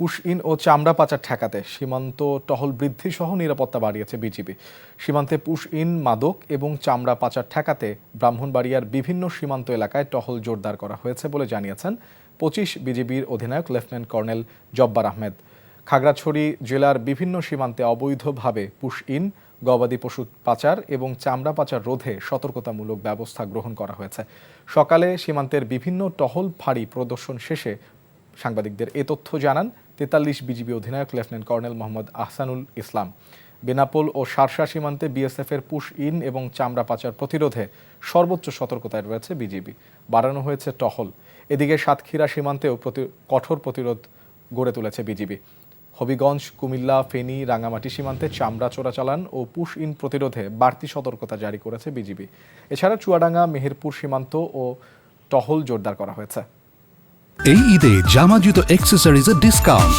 Push in ও চামড়া পাচার ঠেকাতে সীমান্ত টহল বৃদ্ধি সহ নিরাপত্তা বাড়িয়েছে বিজিবি। সীমান্তে পুশ ইন, মাদক এবং চামড়া পাচার ঠেকাতে ব্রাহ্মণবাড়িয়ার বিভিন্ন সীমান্ত এলাকায় টহল জোরদার করা হয়েছে বলে জানিয়েছেন ২৫ বিজিবির অধিনায়ক লেফটেন্যান্ট কর্নেল জব্বার আহমেদ। খাগড়াছড়ি জেলার বিভিন্ন সীমান্তে অবৈধভাবে পুশ ইন, গবাদি পশু পাচার এবং চামড়া পাচার রোধে সতর্কতামূলক ব্যবস্থা গ্রহণ করা হয়েছে। সকালে সীমান্তের বিভিন্ন টহল ফাঁড়ি প্রদর্শন শেষে সাংবাদিকদের এ তথ্য জানান ৪৩ বিজিবি অধিনায়ক লেফটেন্যান্ট কর্নেল মোহাম্মদ আহসানুল ইসলাম। বেনাপোল ও শার্শা সীমান্তে বিএসএফের পুশ ইন এবং চামড়া পাচার প্রতিরোধে সর্বোচ্চ সতর্কতায় রয়েছে বিজিবি। বাড়ানো হয়েছে টহল। এদিকে সাতক্ষীরা সীমান্তেও কঠোর প্রতিরোধ গড়ে তুলেছে বিজিবি। হবিগঞ্জ, কুমিল্লা, ফেনী, রাঙামাটি সীমান্তে চামড়া চোরাচালান ও পুশ ইন প্রতিরোধে বাড়তি সতর্কতা জারি করেছে বিজিবি। এছাড়া চুয়াডাঙ্গা, মেহেরপুর সীমান্ত ও টহল জোরদার করা হয়েছে। এই ঈদে জামা জুতো অ্যাক্সেসরিজের ডিসকাউন্ট।